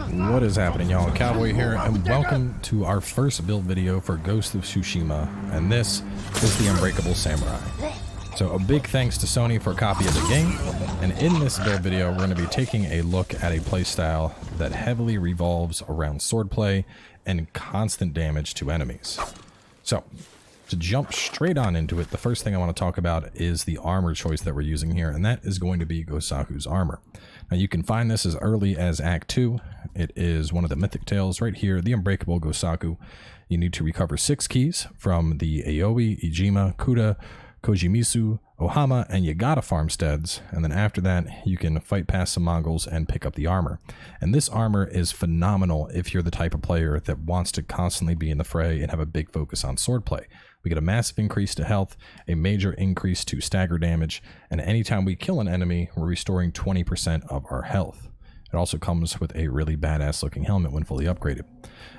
What is happening, y'all? Cowboy here, and welcome to our first build video for Ghost of Tsushima, and this is the Unbreakable Samurai. So a big thanks to Sony for a copy of the game, and in this build video we're going to be taking a look at a playstyle that heavily revolves around swordplay and constant damage to enemies. So, to jump straight on into it, the first thing I want to talk about is the armor choice that we're using here, and that is going to be Gosaku's armor. Now you can find this as early as Act 2. It is one of the mythic tales right here, the Unbreakable Gosaku. You need to recover 6 keys from the Aoi, Ijima, Kuda, Kojimisu, Ohama, and Yagata farmsteads, and then after that you can fight past some Mongols and pick up the armor. And this armor is phenomenal if you're the type of player that wants to constantly be in the fray and have a big focus on swordplay. We get a massive increase to health, a major increase to stagger damage, and anytime we kill an enemy, we're restoring 20% of our health. It also comes with a really badass looking helmet when fully upgraded.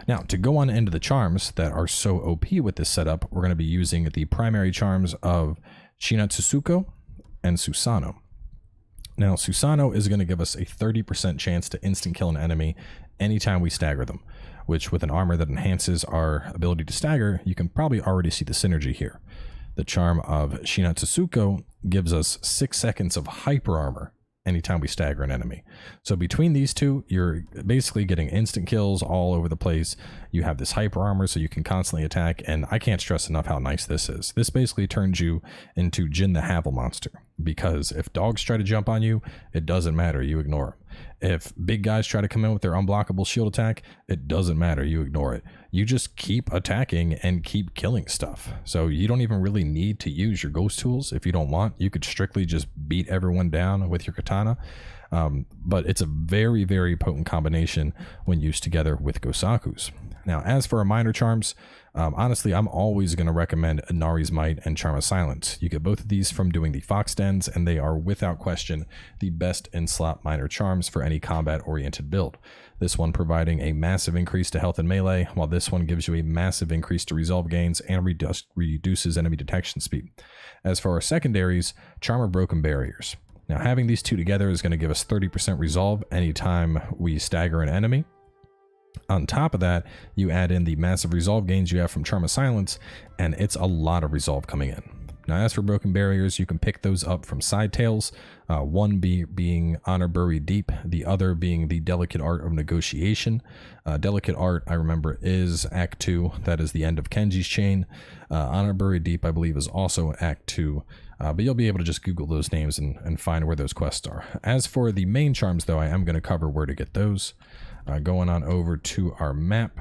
Now, to go on into the charms that are so OP with this setup, we're going to be using the primary charms of SHINATSUHIKO and Susanoo. Now, Susanoo is going to give us a 30% chance to instant kill an enemy anytime we stagger them, which with an armor that enhances our ability to stagger, you can probably already see the synergy here. The charm of SHINATSUHIKO gives us 6 seconds of hyper armor anytime we stagger an enemy. So between these two, you're basically getting instant kills all over the place. You have this hyper armor so you can constantly attack, and I can't stress enough how nice this is. This basically turns you into Jin the Havel monster, because if dogs try to jump on you, it doesn't matter, you ignore them. If big guys try to come in with their unblockable shield attack, it doesn't matter, you ignore it. You just keep attacking and keep killing stuff. So you don't even really need to use your ghost tools if you don't want. You could strictly just beat everyone down with your katana. But it's a very, very potent combination when used together with Gosaku's. Now, as for our minor charms, honestly, I'm always going to recommend Inari's Might and Charm of Silence. You get both of these from doing the Fox Dens, and they are without question the best in-slot minor charms for any combat-oriented build. This one providing a massive increase to health and melee, while this one gives you a massive increase to resolve gains and reduces enemy detection speed. As for our secondaries, Charm of Broken Barriers. Now, having these two together is going to give us 30% resolve anytime we stagger an enemy. On top of that, you add in the massive resolve gains you have from Charm of Silence, and it's a lot of resolve coming in. Now, as for Broken Barriers, you can pick those up from side tales, one being Honor Buried Deep, the other being the Delicate Art of Negotiation. Delicate Art, I remember, is Act 2, that is the end of Kenji's chain. Honor Buried Deep, I believe, is also Act 2, but you'll be able to just Google those names and find where those quests are. As for the main charms, though, I am going to cover where to get those. Going on over to our map,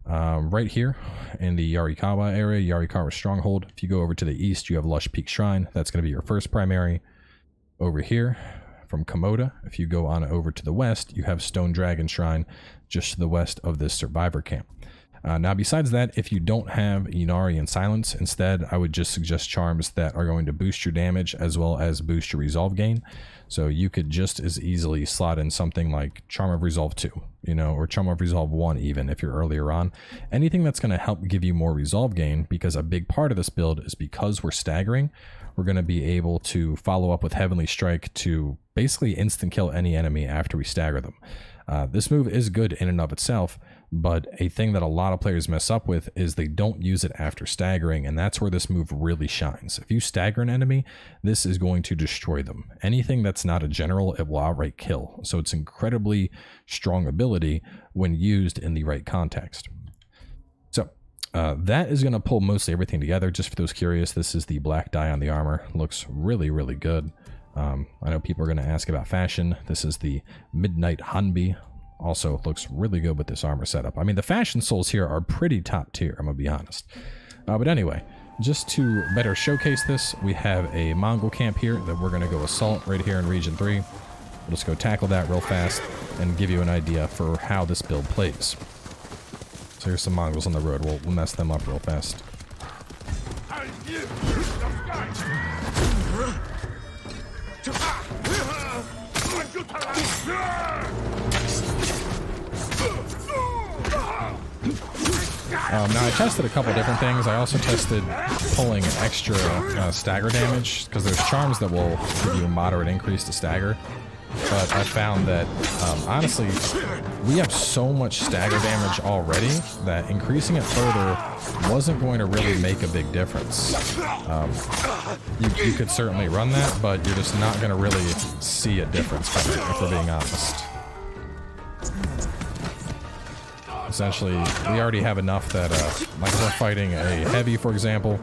right here in the Yarikawa area, Yarikawa Stronghold. If you go over to the east, you have Lush Peak Shrine. That's going to be your first primary. Over here from Komoda, if you go on over to the west, you have Stone Dragon Shrine just to the west of this survivor camp. Now, besides that, if you don't have Inari and Silence, instead, I would just suggest charms that are going to boost your damage as well as boost your resolve gain. So you could just as easily slot in something like Charm of Resolve 2, or Charm of Resolve 1 even if you're earlier on. Anything that's going to help give you more resolve gain, because a big part of this build is because we're staggering, we're going to be able to follow up with Heavenly Strike to basically instant kill any enemy after we stagger them. This move is good in and of itself, but a thing that a lot of players mess up with is they don't use it after staggering, and that's where this move really shines. If you stagger an enemy, this is going to destroy them. Anything that's not a general, it will outright kill. So it's incredibly strong ability when used in the right context. So that is going to pull mostly everything together. Just for those curious, this is the black dye on the armor. Looks really, really good. I know people are going to ask about fashion. This is the Midnight Hanbi. Also looks really good with this armor setup. I mean, the fashion souls here are pretty top tier, I'm going to be honest. But anyway, just to better showcase this, we have a Mongol camp here that we're going to go assault right here in Region 3. We'll just go tackle that real fast and give you an idea for how this build plays. So here's some Mongols on the road. We'll mess them up real fast. Now I tested a couple different things. I also tested pulling extra stagger damage, because there's charms that will give you a moderate increase to stagger. but I found that, honestly, we have so much stagger damage already that increasing it further wasn't going to really make a big difference. You could certainly run that, but you're just not going to really see a difference from it, if we're being honest. Essentially, we already have enough that, like if we're fighting a heavy, for example,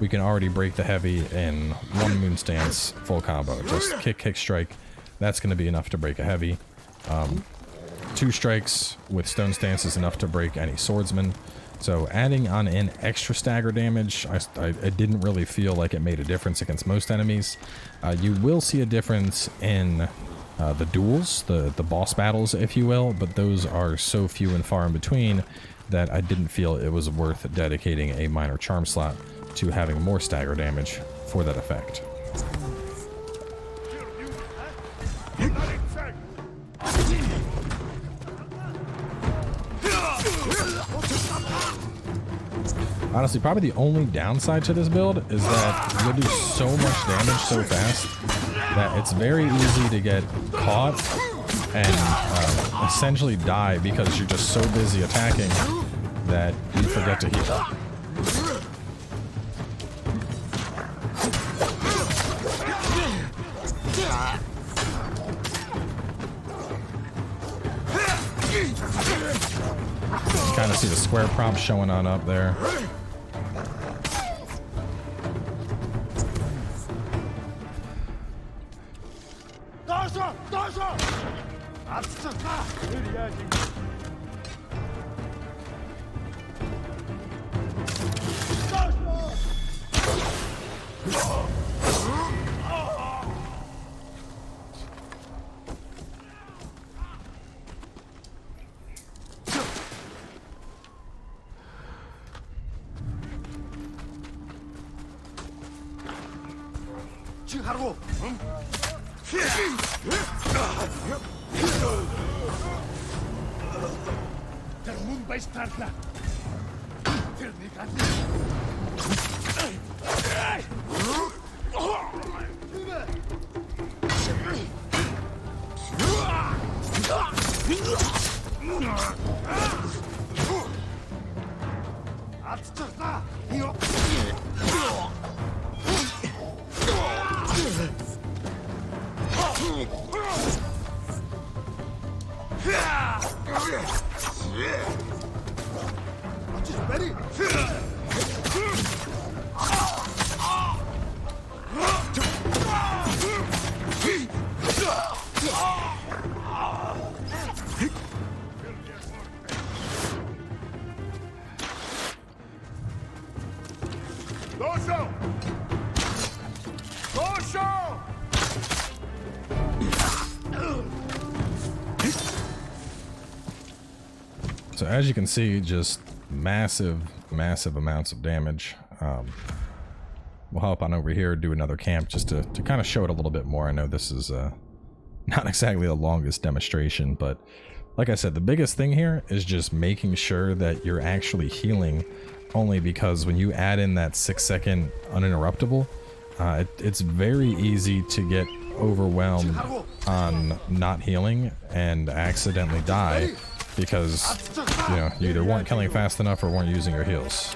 we can already break the heavy in one moon stance full combo. Just kick, kick, strike. That's going to be enough to break a heavy. 2 strikes with stone stance is enough to break any swordsman. So adding on in extra stagger damage, I didn't really feel like it made a difference against most enemies. You will see a difference in the duels, the boss battles, if you will, but those are so few and far in between that I didn't feel it was worth dedicating a minor charm slot to having more stagger damage for that effect. Honestly, probably the only downside to this build is that you'll do so much damage so fast that it's very easy to get caught and essentially die because you're just so busy attacking that you forget to heal. You kind of see the square prompt showing on up there. So as you can see, just massive amounts of damage. We'll hop on over here, do another camp just to kind of show it a little bit more. I know this is not exactly the longest demonstration, but like I said, the biggest thing here is just making sure that you're actually healing, only because when you add in that 6-second uninterruptible, it's very easy to get overwhelmed on not healing and accidentally die because, you know, you either weren't killing fast enough or weren't using your heals.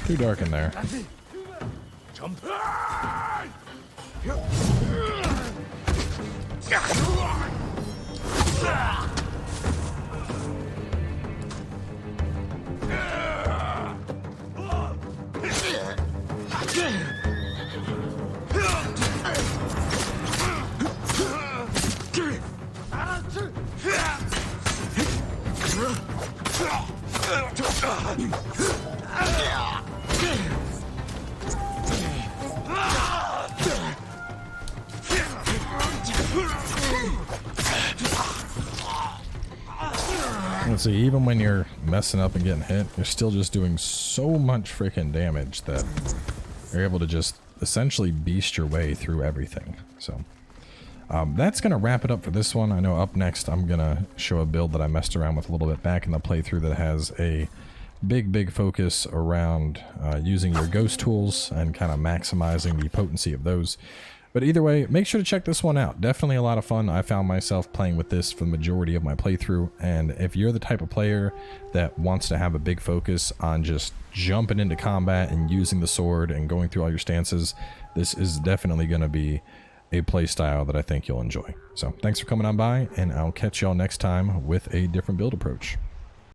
Too dark in there. Let's see, even when you're messing up and getting hit, you're still just doing so much freaking damage that you're able to just essentially beast your way through everything. So that's going to wrap it up for this one. I know up next I'm going to show a build that I messed around with a little bit back in the playthrough that has a big focus around using your ghost tools and kind of maximizing the potency of those. But either way, make sure to check this one out. Definitely a lot of fun. I found myself playing with this for the majority of my playthrough, and if you're the type of player that wants to have a big focus on just jumping into combat and using the sword and going through all your stances, this is definitely going to be a play style that I think you'll enjoy. So thanks for coming on by, and I'll catch y'all next time with a different build approach.